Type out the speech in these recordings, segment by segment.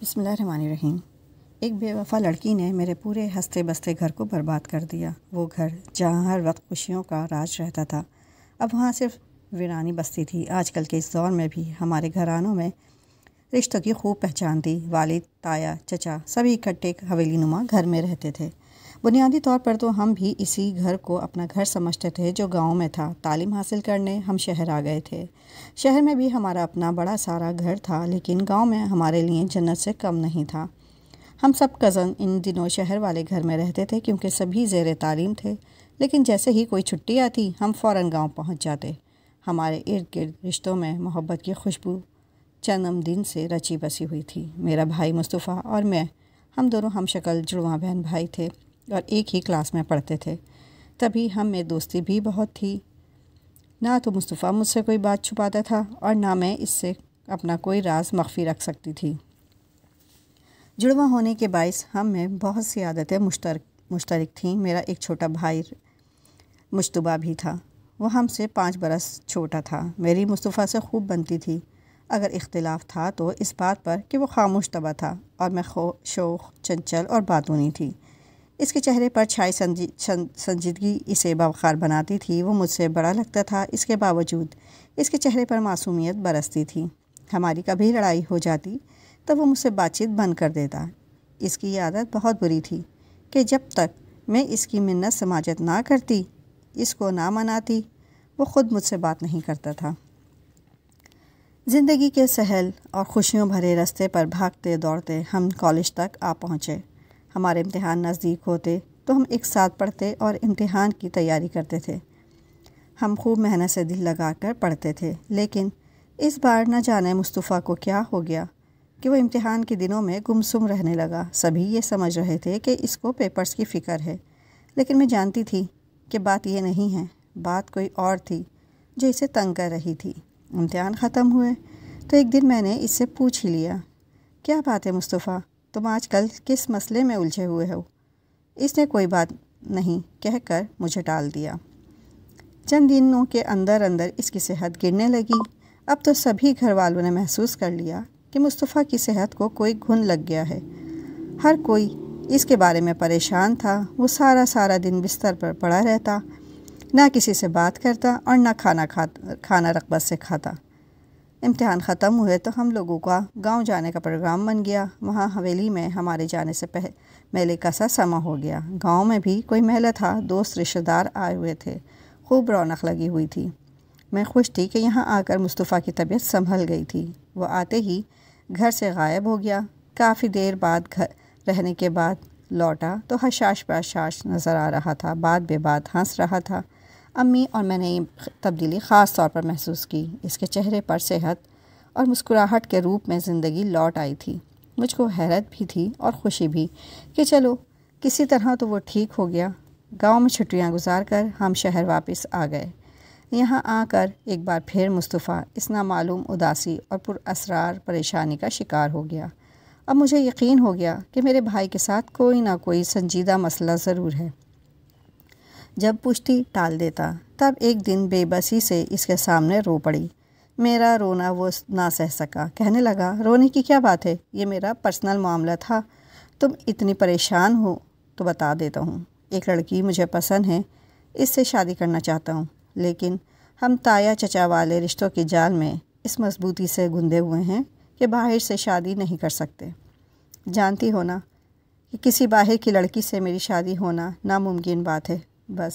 بسم اللہ الرحمن الرحیم۔ ایک بے وفا لڑکی نے میرے پورے ہنستے بستے گھر کو برباد کر دیا۔ وہ گھر جہاں ہر وقت خوشیوں کا راج رہتا تھا، اب وہاں صرف ویرانی بستی تھی۔ آج کل کے اس دور میں بھی ہمارے گھرانوں میں رشتوں کی خوب پہچان تھی۔ والد، تایا، چچا سبھی اکٹھے ایک حویلی نما گھر میں رہتے تھے۔ بنیادی طور پر تو ہم بھی اسی گھر کو اپنا گھر سمجھتے تھے جو گاؤں میں تھا۔ تعلیم حاصل کرنے ہم شہر آ گئے تھے۔ شہر میں بھی ہمارا اپنا بڑا سارا گھر تھا، لیکن گاؤں میں ہمارے لیے جنت سے کم نہیں تھا۔ ہم سب کزن ان دنوں شہر والے گھر میں رہتے تھے کیونکہ سبھی زیر تعلیم تھے، لیکن جیسے ہی کوئی چھٹی آتی ہم فوراً گاؤں پہنچ جاتے۔ ہمارے ارد گرد رشتوں میں محبت کی خوشبو چندم دن سے رچی بسی ہوئی تھی۔ میرا بھائی مصطفیٰ اور میں، ہم دونوں ہم شکل جڑواں بہن بھائی تھے اور ایک ہی کلاس میں پڑھتے تھے۔ تبھی ہم میں دوستی بھی بہت تھی۔ نہ تو مصطفیٰ مجھ سے کوئی بات چھپاتا تھا اور نہ میں اس سے اپنا کوئی راز مخفی رکھ سکتی تھی۔ جڑواں ہونے کے باعث ہم میں بہت سی عادتیں مشترک تھیں۔ میرا ایک چھوٹا بھائی مجتبیٰ بھی تھا، وہ ہم سے 5 برس چھوٹا تھا۔ میری مصطفیٰ سے خوب بنتی تھی، اگر اختلاف تھا تو اس بات پر کہ وہ خاموش طبع تھا اور میں شوخ، چنچل اور باتونی تھی۔ اس کے چہرے پر چھائی سنجیدگی اسے باوقار بناتی تھی۔ وہ مجھ سے بڑا لگتا تھا، اس کے باوجود اس کے چہرے پر معصومیت برستی تھی۔ ہماری کبھی لڑائی ہو جاتی تو وہ مجھ سے بات چیت بند کر دیتا۔ اس کی یہ عادت بہت بری تھی کہ جب تک میں اس کی منت سماجت نہ کرتی، اس کو نہ مناتی، وہ خود مجھ سے بات نہیں کرتا تھا۔ زندگی کے سہل اور خوشیوں بھرے راستے پر بھاگتے دوڑتے ہم کالج تک آ پہنچے۔ ہمارے امتحان نزدیک ہوتے تو ہم ایک ساتھ پڑھتے اور امتحان کی تیاری کرتے تھے۔ ہم خوب محنت سے دل لگا کر پڑھتے تھے، لیکن اس بار نہ جانے مصطفیٰ کو کیا ہو گیا کہ وہ امتحان کے دنوں میں گمسم رہنے لگا۔ سبھی یہ سمجھ رہے تھے کہ اس کو پیپرز کی فکر ہے، لیکن میں جانتی تھی کہ بات یہ نہیں ہے، بات کوئی اور تھی جو اسے تنگ کر رہی تھی۔ امتحان ختم ہوئے تو ایک دن میں نے اس سے پوچھ ہی لیا، کیا بات ہے مصطفیٰ، تم آج کل کس مسئلے میں الجھے ہوئے ہو؟ اس نے کوئی بات نہیں کہہ کر مجھے ٹال دیا۔ چند دنوں کے اندر اس کی صحت گرنے لگی۔ اب تو سبھی گھر والوں نے محسوس کر لیا کہ مصطفیٰ کی صحت کو کوئی گھن لگ گیا ہے۔ ہر کوئی اس کے بارے میں پریشان تھا۔ وہ سارا دن بستر پر پڑا رہتا، نہ کسی سے بات کرتا اور نہ کھانا رغبت سے کھاتا۔ امتحان ختم ہوئے تو ہم لوگوں کا گاؤں جانے کا پروگرام بن گیا۔ وہاں حویلی میں ہمارے جانے سے میلے کا سا سما ہو گیا۔ گاؤں میں بھی کوئی میلہ تھا، دوست رشتہ دار آئے ہوئے تھے، خوب رونق لگی ہوئی تھی۔ میں خوش تھی کہ یہاں آ کر مصطفیٰ کی طبیعت سنبھل گئی تھی۔ وہ آتے ہی گھر سے غائب ہو گیا۔ کافی دیر بعد گھر رہنے کے بعد لوٹا تو حشاش بحشاش نظر آ رہا تھا، بات بے بات ہنس رہا تھا۔ امی اور میں نے یہ تبدیلی خاص طور پر محسوس کی۔ اس کے چہرے پر صحت اور مسکراہٹ کے روپ میں زندگی لوٹ آئی تھی۔ مجھ کو حیرت بھی تھی اور خوشی بھی کہ چلو کسی طرح تو وہ ٹھیک ہو گیا۔ گاؤں میں چھٹیاں گزار کر ہم شہر واپس آ گئے۔ یہاں آ کر ایک بار پھر مصطفیٰ اس نامعلوم اداسی اور پر اسرار پریشانی کا شکار ہو گیا۔ اب مجھے یقین ہو گیا کہ میرے بھائی کے ساتھ کوئی نہ کوئی سنجیدہ مسئلہ ضرور ہے۔ جب پوچھتی ٹال دیتا، تب ایک دن بے بسی سے اس کے سامنے رو پڑی۔ میرا رونا وہ نہ سہ سکا، کہنے لگا، رونے کی کیا بات ہے، یہ میرا پرسنل معاملہ تھا، تم اتنی پریشان ہو تو بتا دیتا ہوں۔ ایک لڑکی مجھے پسند ہے، اس سے شادی کرنا چاہتا ہوں، لیکن ہم تایا چچا والے رشتوں کے جال میں اس مضبوطی سے گندے ہوئے ہیں کہ باہر سے شادی نہیں کر سکتے۔ جانتی ہو نا کہ کسی باہر کی لڑکی سے میری شادی ہونا ناممکن بات ہے۔ بس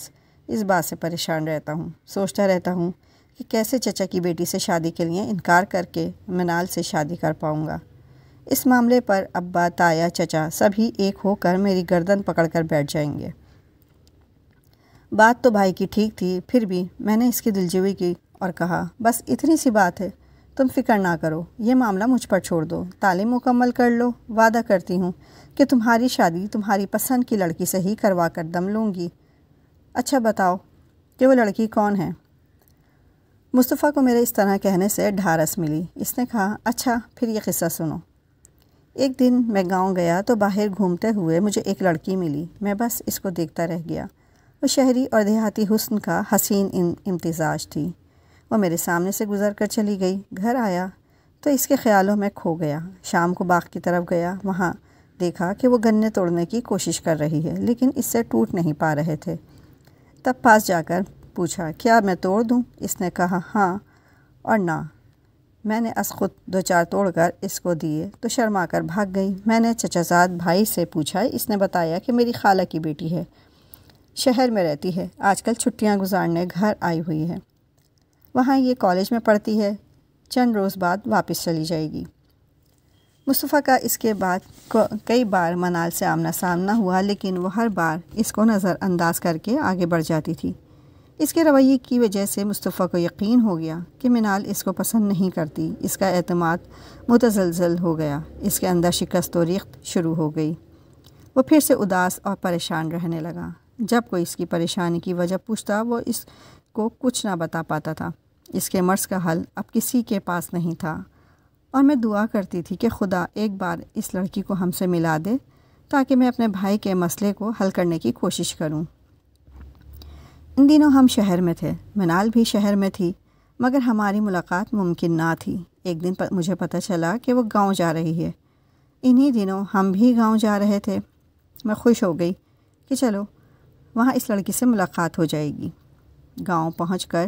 اس بات سے پریشان رہتا ہوں، سوچتا رہتا ہوں کہ کیسے چچا کی بیٹی سے شادی کے لیے انکار کر کے منال سے شادی کر پاؤں گا۔ اس معاملے پر ابا، تایا، چچا سبھی ایک ہو کر میری گردن پکڑ کر بیٹھ جائیں گے۔ بات تو بھائی کی ٹھیک تھی، پھر بھی میں نے اس کی دلجوئی کی اور کہا، بس اتنی سی بات ہے، تم فکر نہ کرو، یہ معاملہ مجھ پر چھوڑ دو، تعلیم مکمل کر لو، وعدہ کرتی ہوں کہ تمہاری شادی تمہاری پسند کی لڑکی سے ہی کروا کر دم لوں گی۔ اچھا بتاؤ کہ وہ لڑکی کون ہے؟ مصطفیٰ کو میرے اس طرح کہنے سے ڈھارس ملی۔ اس نے کہا، اچھا پھر یہ قصہ سنو۔ ایک دن میں گاؤں گیا تو باہر گھومتے ہوئے مجھے ایک لڑکی ملی۔ میں بس اس کو دیکھتا رہ گیا۔ وہ شہری اور دیہاتی حسن کا حسین امتزاج تھی۔ وہ میرے سامنے سے گزر کر چلی گئی۔ گھر آیا تو اس کے خیالوں میں کھو گیا۔ شام کو باغ کی طرف گیا، وہاں دیکھا کہ وہ گنے توڑنے کی کوشش کر رہی ہے لیکن اس سے ٹوٹ نہیں پا رہے تھے۔ تب پاس جا کر پوچھا، کیا میں توڑ دوں؟ اس نے کہا ہاں اور نہ۔ میں نے از خود 2-4 توڑ کر اس کو دیے تو شرما کر بھاگ گئی۔ میں نے چچا زاد بھائی سے پوچھا، اس نے بتایا کہ میری خالہ کی بیٹی ہے، شہر میں رہتی ہے، آج کل چھٹیاں گزارنے گھر آئی ہوئی ہے، وہاں یہ کالج میں پڑھتی ہے، چند روز بعد واپس چلی جائے گی۔ مصطفیٰ کا اس کے بعد کئی بار منال سے آمنا سامنا ہوا لیکن وہ ہر بار اس کو نظر انداز کر کے آگے بڑھ جاتی تھی۔ اس کے رویے کی وجہ سے مصطفیٰ کو یقین ہو گیا کہ منال اس کو پسند نہیں کرتی۔ اس کا اعتماد متزلزل ہو گیا، اس کے اندر شکست و ریخت شروع ہو گئی۔ وہ پھر سے اداس اور پریشان رہنے لگا۔ جب کوئی اس کی پریشانی کی وجہ پوچھتا وہ اس کو کچھ نہ بتا پاتا تھا۔ اس کے مرض کا حل اب کسی کے پاس نہیں تھا اور میں دعا کرتی تھی کہ خدا ایک بار اس لڑکی کو ہم سے ملا دے تاکہ میں اپنے بھائی کے مسئلے کو حل کرنے کی کوشش کروں۔ ان دنوں ہم شہر میں تھے، منال بھی شہر میں تھی، مگر ہماری ملاقات ممکن نہ تھی۔ ایک دن مجھے پتہ چلا کہ وہ گاؤں جا رہی ہے۔ انہی دنوں ہم بھی گاؤں جا رہے تھے۔ میں خوش ہو گئی کہ چلو وہاں اس لڑکی سے ملاقات ہو جائے گی۔ گاؤں پہنچ کر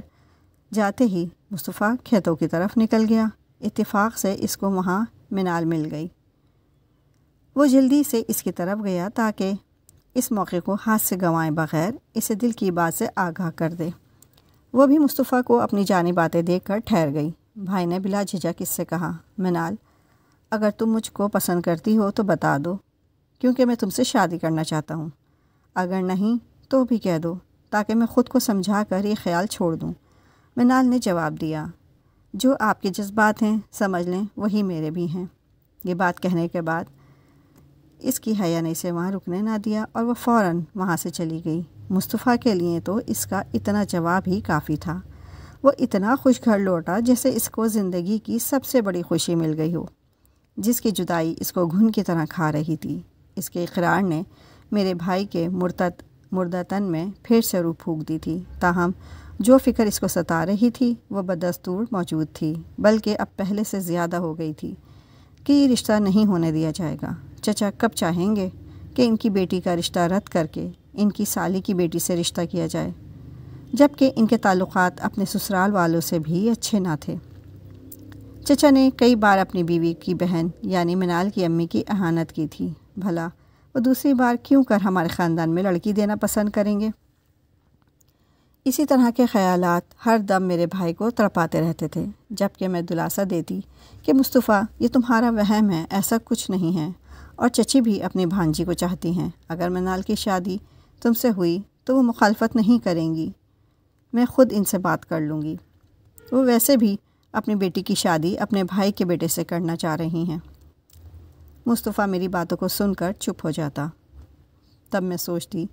جاتے ہی مصطفیٰ کھیتوں کی طرف نکل گیا۔ اتفاق سے اس کو وہاں منال مل گئی۔ وہ جلدی سے اس کی طرف گیا تاکہ اس موقع کو ہاتھ سے گنوائے بغیر اسے دل کی بات سے آگاہ کر دے۔ وہ بھی مصطفیٰ کو اپنی جانی باتیں دیکھ کر ٹھہر گئی۔ بھائی نے بلا جھجک اس سے کہا، منال اگر تم مجھ کو پسند کرتی ہو تو بتا دو، کیونکہ میں تم سے شادی کرنا چاہتا ہوں، اگر نہیں تو بھی کہہ دو تاکہ میں خود کو سمجھا کر یہ خیال چھوڑ دوں۔ منال نے جواب دیا، جو آپ کے جذبات ہیں سمجھ لیں وہی میرے بھی ہیں۔ یہ بات کہنے کے بعد اس کی حیا نے اسے وہاں رکنے نہ دیا اور وہ فوراً وہاں سے چلی گئی۔ مصطفیٰ کے لیے تو اس کا اتنا جواب ہی کافی تھا۔ وہ اتنا خوش گھر لوٹا جیسے اس کو زندگی کی سب سے بڑی خوشی مل گئی ہو، جس کی جدائی اس کو گھن کی طرح کھا رہی تھی۔ اس کے اقرار نے میرے بھائی کے مردہ تن میں پھر سے روح پھونک دی تھی۔ تاہم جو فکر اس کو ستا رہی تھی وہ بدستور موجود تھی، بلکہ اب پہلے سے زیادہ ہو گئی تھی کہ یہ رشتہ نہیں ہونے دیا جائے گا۔ چچا کب چاہیں گے کہ ان کی بیٹی کا رشتہ رد کر کے ان کی سالی کی بیٹی سے رشتہ کیا جائے، جبکہ ان کے تعلقات اپنے سسرال والوں سے بھی اچھے نہ تھے۔ چچا نے کئی بار اپنی بیوی کی بہن یعنی منال کی امی کی اہانت کی تھی، بھلا وہ دوسری بار کیوں کر ہمارے خاندان میں لڑکی دینا پسند کریں گے؟ اسی طرح کے خیالات ہر دم میرے بھائی کو تڑپاتے رہتے تھے، جبکہ میں دلاسا دیتی کہ مصطفیٰ یہ تمہارا وہم ہے، ایسا کچھ نہیں ہے، اور چچی بھی اپنی بھانجی کو چاہتی ہیں۔ اگر منال کی شادی تم سے ہوئی تو وہ مخالفت نہیں کریں گی، میں خود ان سے بات کر لوں گی۔ وہ ویسے بھی اپنی بیٹی کی شادی اپنے بھائی کے بیٹے سے کرنا چاہ رہی ہیں۔ مصطفیٰ میری باتوں کو سن کر چپ ہو جاتا۔ تب میں سوچتی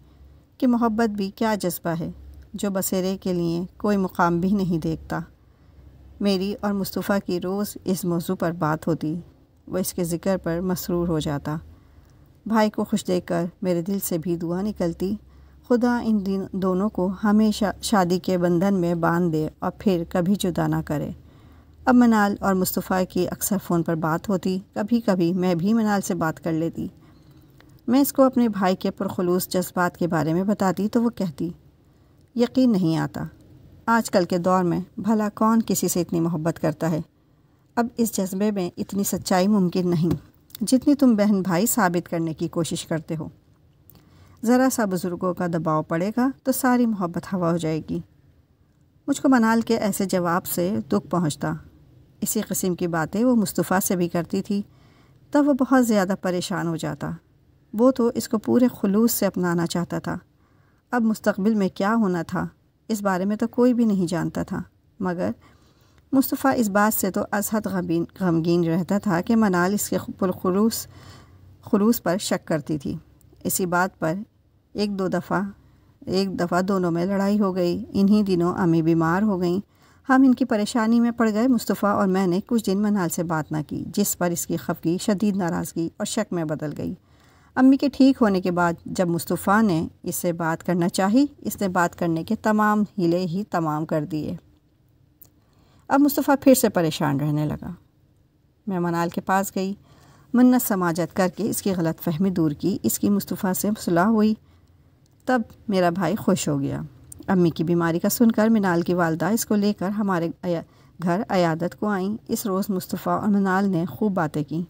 کہ محبت بھی کیا جذبہ ہے جو بسیرے کے لیے کوئی مقام بھی نہیں دیکھتا۔ میری اور مصطفیٰ کی روز اس موضوع پر بات ہوتی، وہ اس کے ذکر پر مسرور ہو جاتا۔ بھائی کو خوش دیکھ کر میرے دل سے بھی دعا نکلتی، خدا ان دونوں کو ہمیشہ شادی کے بندھن میں باندھ دے اور پھر کبھی جدا نہ کرے۔ اب منال اور مصطفیٰ کی اکثر فون پر بات ہوتی، کبھی کبھی میں بھی منال سے بات کر لیتی۔ میں اس کو اپنے بھائی کے پرخلوص جذبات کے بارے میں بتاتی تو وہ کہتی، یقین نہیں آتا، آج کل کے دور میں بھلا کون کسی سے اتنی محبت کرتا ہے؟ اب اس جذبے میں اتنی سچائی ممکن نہیں جتنی تم بہن بھائی ثابت کرنے کی کوشش کرتے ہو۔ ذرا سا بزرگوں کا دباؤ پڑے گا تو ساری محبت ہوا ہو جائے گی۔ مجھ کو منال کے ایسے جواب سے دکھ پہنچتا۔ اسی قسم کی باتیں وہ مصطفیٰ سے بھی کرتی تھی، تب وہ بہت زیادہ پریشان ہو جاتا۔ وہ تو اس کو پورے خلوص سے اپنانا چاہتا تھا۔ اب مستقبل میں کیا ہونا تھا اس بارے میں تو کوئی بھی نہیں جانتا تھا، مگر مصطفیٰ اس بات سے تو از حد غمگین رہتا تھا کہ منال اس کے خلوص پر شک کرتی تھی۔ اسی بات پر ایک دفعہ دونوں میں لڑائی ہو گئی۔ انہی دنوں امی بیمار ہو گئیں۔ ہم ان کی پریشانی میں پڑ گئے۔ مصطفیٰ اور میں نے کچھ دن منال سے بات نہ کی، جس پر اس کی خفگی شدید ناراضگی اور شک میں بدل گئی۔ امی کے ٹھیک ہونے کے بعد جب مصطفیٰ نے اس سے بات کرنا چاہی، اس نے بات کرنے کے تمام ہیلے ہی تمام کر دیے۔ اب مصطفیٰ پھر سے پریشان رہنے لگا۔ میں منال کے پاس گئی، منت سماجت کر کے اس کی غلط فہمی دور کی، اس کی مصطفیٰ سے صلح ہوئی، تب میرا بھائی خوش ہو گیا۔ امی کی بیماری کا سن کر منال کی والدہ اس کو لے کر ہمارے گھر عیادت کو آئیں۔ اس روز مصطفیٰ اور منال نے خوب باتیں کیں۔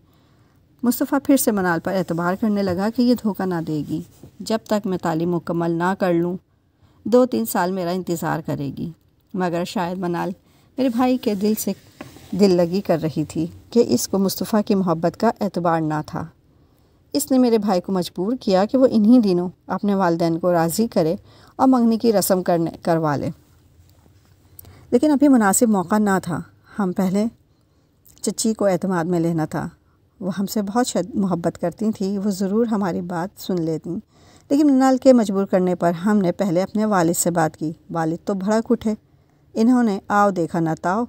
مصطفیٰ پھر سے منال پر اعتبار کرنے لگا کہ یہ دھوکہ نہ دے گی، جب تک میں تعلیم مکمل نہ کر لوں 2-3 سال میرا انتظار کرے گی۔ مگر شاید منال میرے بھائی کے دل سے دل لگی کر رہی تھی کہ اس کو مصطفیٰ کی محبت کا اعتبار نہ تھا۔ اس نے میرے بھائی کو مجبور کیا کہ وہ انہی دنوں اپنے والدین کو راضی کرے اور منگنی کی رسم کروا لے، لیکن ابھی مناسب موقع نہ تھا۔ ہم پہلے چچی کو اعتماد میں لینا تھا۔ وہ ہم سے بہت محبت کرتی تھیں، وہ ضرور ہماری بات سن لیتیں، لیکن منال کے مجبور کرنے پر ہم نے پہلے اپنے والد سے بات کی۔ والد تو بھڑک اٹھے۔ انہوں نے آؤ دیکھا نہ تاؤ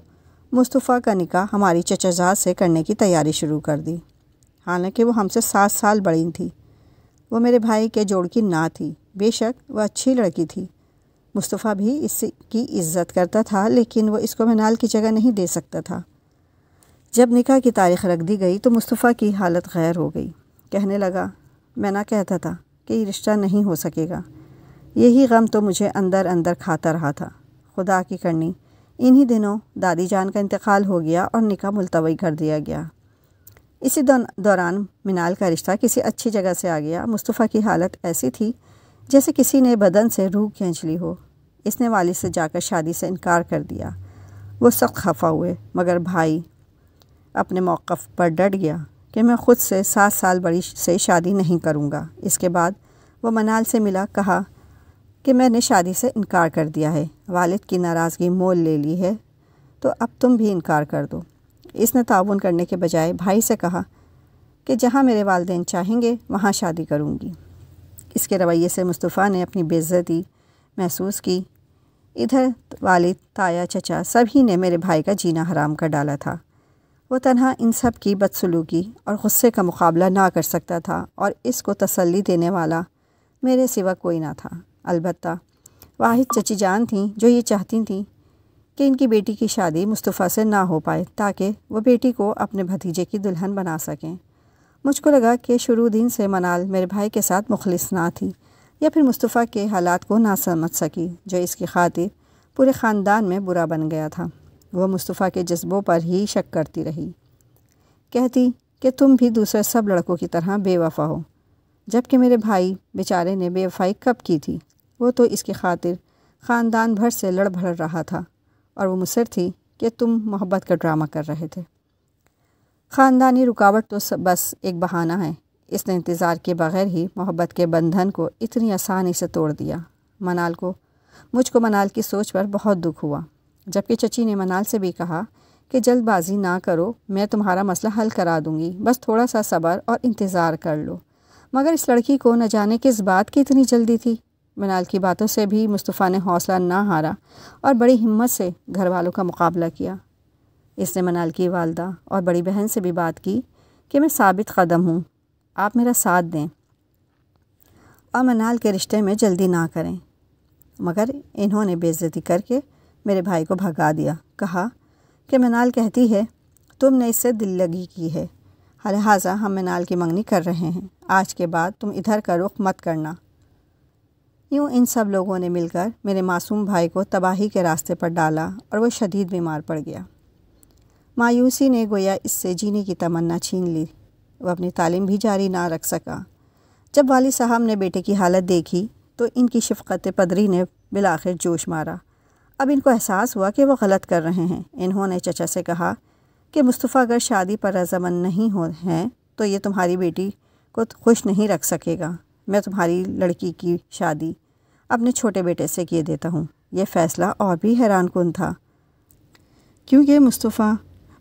مصطفیٰ کا نکاح ہماری چچا زاد سے کرنے کی تیاری شروع کر دی، حالانکہ وہ ہم سے 7 سال بڑی تھی۔ وہ میرے بھائی کے جوڑ کی نہ تھی، بے شک وہ اچھی لڑکی تھی۔ مصطفیٰ بھی اس کی عزت کرتا تھا، لیکن وہ اس کو منال کی جگہ نہیں دے سکتا تھا۔ جب نکاح کی تاریخ رکھ دی گئی تو مصطفیٰ کی حالت غیر ہو گئی۔ کہنے لگا، میں نہ کہتا تھا کہ یہ رشتہ نہیں ہو سکے گا۔ یہی غم تو مجھے اندر اندر کھاتا رہا تھا۔ خدا کی کرنی انہی دنوں دادی جان کا انتقال ہو گیا اور نکاح ملتوی کر دیا گیا۔ اسی دوران منال کا رشتہ کسی اچھی جگہ سے آ گیا۔ مصطفیٰ کی حالت ایسی تھی جیسے کسی نے بدن سے روح کھینچ لی ہو۔ اس نے والد سے جا کر شادی سے انکار کر دیا۔ وہ سخت خفا ہوئے، مگر بھائی اپنے موقف پر ڈٹ گیا کہ میں خود سے 7 سال بڑی سے شادی نہیں کروں گا۔ اس کے بعد وہ منال سے ملا، کہا کہ میں نے شادی سے انکار کر دیا ہے، والد کی ناراضگی مول لے لی ہے، تو اب تم بھی انکار کر دو۔ اس نے تعاون کرنے کے بجائے بھائی سے کہا کہ جہاں میرے والدین چاہیں گے وہاں شادی کروں گی۔ اس کے رویے سے مصطفیٰ نے اپنی بے عزتی محسوس کی۔ ادھر والد، تایا، چچا سبھی نے میرے بھائی کا جینا حرام کر ڈالا تھا۔ وہ تنہا ان سب کی بدسلوکی اور غصے کا مقابلہ نہ کر سکتا تھا، اور اس کو تسلی دینے والا میرے سوا کوئی نہ تھا۔ البتہ واحد چچی جان تھیں جو یہ چاہتی تھیں کہ ان کی بیٹی کی شادی مصطفیٰ سے نہ ہو پائے، تاکہ وہ بیٹی کو اپنے بھتیجے کی دلہن بنا سکیں۔ مجھ کو لگا کہ شروع دن سے منال میرے بھائی کے ساتھ مخلص نہ تھی، یا پھر مصطفیٰ کے حالات کو نہ سمجھ سکی، جو اس کی خاطر پورے خاندان میں برا بن گیا تھا۔ وہ مصطفیٰ کے جذبوں پر ہی شک کرتی رہی، کہتی کہ تم بھی دوسرے سب لڑکوں کی طرح بے وفا ہو، جبکہ میرے بھائی بیچارے نے بے وفائی کب کی تھی؟ وہ تو اس کی خاطر خاندان بھر سے لڑ بھڑ رہا تھا، اور وہ مصر تھی کہ تم محبت کا ڈرامہ کر رہے تھے۔ خاندانی رکاوٹ تو بس ایک بہانہ ہے۔ اس نے انتظار کے بغیر ہی محبت کے بندھن کو اتنی آسانی سے توڑ دیا۔ مجھ کو منال کی سوچ پر بہت دکھ ہوا، جبکہ چچی نے منال سے بھی کہا کہ جلد بازی نہ کرو، میں تمہارا مسئلہ حل کرا دوں گی، بس تھوڑا سا صبر اور انتظار کر لو۔ مگر اس لڑکی کو نہ جانے کس بات کی اتنی جلدی تھی۔ منال کی باتوں سے بھی مصطفیٰ نے حوصلہ نہ ہارا اور بڑی ہمت سے گھر والوں کا مقابلہ کیا۔ اس نے منال کی والدہ اور بڑی بہن سے بھی بات کی کہ میں ثابت قدم ہوں، آپ میرا ساتھ دیں اور منال کے رشتے میں جلدی نہ کریں۔ مگر انہوں نے بے عزتی کر کے میرے بھائی کو بھگا دیا۔ کہا کہ منال کہتی ہے تم نے اس سے دل لگی کی ہے، لہٰذا ہم منال کی منگنی کر رہے ہیں، آج کے بعد تم ادھر کا رخ مت کرنا۔ یوں ان سب لوگوں نے مل کر میرے معصوم بھائی کو تباہی کے راستے پر ڈالا اور وہ شدید بیمار پڑ گیا۔ مایوسی نے گویا اس سے جینے کی تمنا چھین لی۔ وہ اپنی تعلیم بھی جاری نہ رکھ سکا۔ جب والد صاحب نے بیٹے کی حالت دیکھی تو ان کی شفقت پدری نے بالآخر جوش مارا۔ اب ان کو احساس ہوا کہ وہ غلط کر رہے ہیں۔ انہوں نے چچا سے کہا کہ مصطفیٰ اگر شادی پر رضامند نہیں ہیں تو یہ تمہاری بیٹی کو خوش نہیں رکھ سکے گا۔ میں تمہاری لڑکی کی شادی اپنے چھوٹے بیٹے سے کیے دیتا ہوں۔ یہ فیصلہ اور بھی حیران کن تھا، کیونکہ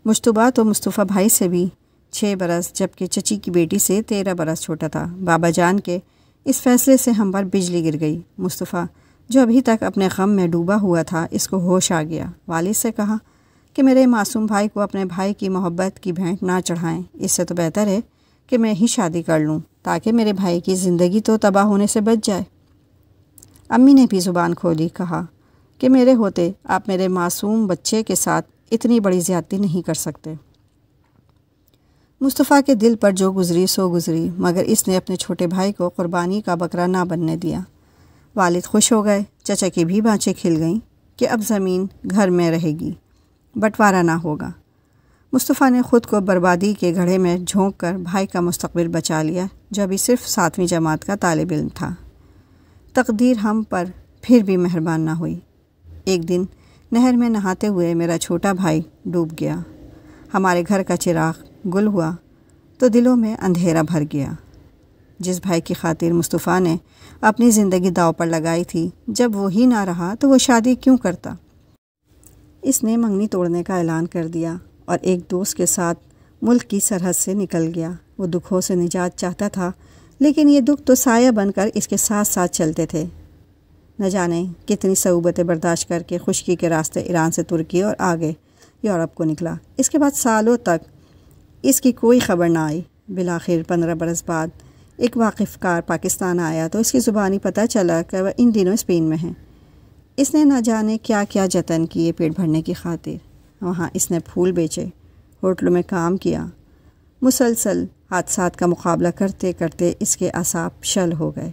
مشتبہ تو مصطفیٰ بھائی سے بھی 6 برس، جبکہ چچی کی بیٹی سے 13 برس چھوٹا تھا۔ بابا جان کے اس فیصلے سے ہم پر بجلی گر گئی۔ مصطفیٰ جو ابھی تک اپنے غم میں ڈوبا ہوا تھا، اس کو ہوش آ گیا۔ والد سے کہا کہ میرے معصوم بھائی کو اپنے بھائی کی محبت کی بھینٹ نہ چڑھائیں، اس سے تو بہتر ہے کہ میں ہی شادی کر لوں، تاکہ میرے بھائی کی زندگی تو تباہ ہونے سے بچ جائے۔ امی نے بھی زبان کھولی، کہا کہ میرے ہوتے آپ میرے معصوم بچے کے ساتھ اتنی بڑی زیادتی نہیں کر سکتے۔ مصطفیٰ کے دل پر جو گزری سو گزری، مگر اس نے اپنے چھوٹے بھائی کو قربانی کا بکرا نہ بننے دیا۔ والد خوش ہو گئے، چچا کی بھی بانچیں کھل گئیں کہ اب زمین گھر میں رہے گی، بٹوارا نہ ہوگا۔ مصطفیٰ نے خود کو بربادی کے گڑھے میں جھونک کر بھائی کا مستقبل بچا لیا، جو ابھی صرف 7ویں جماعت کا طالب علم تھا۔ تقدیر ہم پر پھر بھی مہربان نہ ہوئی۔ ایک دن نہر میں نہاتے ہوئے میرا چھوٹا بھائی ڈوب گیا۔ ہمارے گھر کا چراغ گل ہوا تو دلوں میں اندھیرا بھر گیا۔ جس بھائی کی خاطر مصطفیٰ نے اپنی زندگی داؤ پر لگائی تھی، جب وہی نہ رہا تو وہ شادی کیوں کرتا؟ اس نے منگنی توڑنے کا اعلان کر دیا اور ایک دوست کے ساتھ ملک کی سرحد سے نکل گیا۔ وہ دکھوں سے نجات چاہتا تھا، لیکن یہ دکھ تو سایہ بن کر اس کے ساتھ ساتھ چلتے تھے۔ نہ جانے کتنی صعوبتیں برداشت کر کے خشکی کے راستے ایران سے ترکی اور آگے یورپ کو نکلا۔ اس کے بعد سالوں تک اس کی کوئی خبر نہ آئی۔ بالآخر 15 برس بعد ایک واقف کار پاکستان آیا تو اس کی زبانی پتہ چلا کہ وہ ان دنوں اسپین میں ہیں۔ اس نے نہ جانے کیا کیا جتن کیے پیٹ بھرنے کی خاطر۔ وہاں اس نے پھول بیچے، ہوٹلوں میں کام کیا۔ مسلسل حادثات کا مقابلہ کرتے کرتے اس کے اعصاب شل ہو گئے۔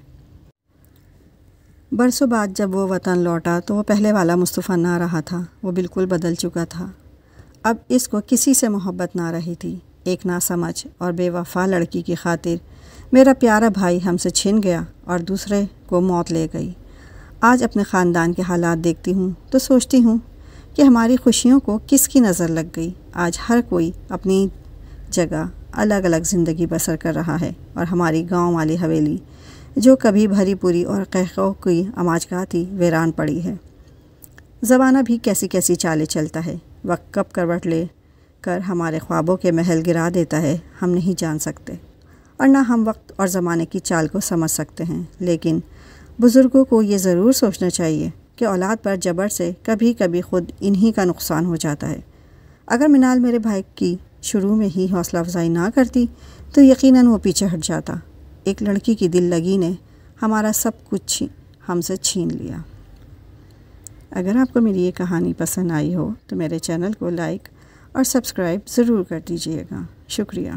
برسوں بعد جب وہ وطن لوٹا تو وہ پہلے والا مصطفیٰ نہ رہا تھا، وہ بالکل بدل چکا تھا۔ اب اس کو کسی سے محبت نہ رہی تھی۔ ایک ناسمجھ اور بے وفا لڑکی کی خاطر میرا پیارا بھائی ہم سے چھن گیا اور دوسرے کو موت لے گئی۔ آج اپنے خاندان کے حالات دیکھتی ہوں تو سوچتی ہوں کہ ہماری خوشیوں کو کس کی نظر لگ گئی۔ آج ہر کوئی اپنی جگہ الگ الگ زندگی بسر کر رہا ہے، اور ہماری گاؤں والی حویلی جو کبھی بھری پوری اور قہقہوں کی آماجگاہ تھی، ویران پڑی ہے۔ زمانہ بھی کیسی کیسی چالیں چلتا ہے، وقت کب کروٹ لے کر ہمارے خوابوں کے محل گرا دیتا ہے ہم نہیں جان سکتے، اور نہ ہم وقت اور زمانے کی چال کو سمجھ سکتے ہیں۔ لیکن بزرگوں کو یہ ضرور سوچنا چاہیے کہ اولاد پر جبر سے کبھی کبھی خود انہی کا نقصان ہو جاتا ہے۔ اگر منال میرے بھائی کی شروع میں ہی حوصلہ افزائی نہ کرتی تو یقیناً وہ پیچھے ہٹ جاتا۔ ایک لڑکی کی دل لگی نے ہمارا سب کچھ ہم سے چھین لیا۔ اگر آپ کو میری یہ کہانی پسند آئی ہو تو میرے چینل کو لائک اور سبسکرائب ضرور کر دیجیے گا۔ شکریہ۔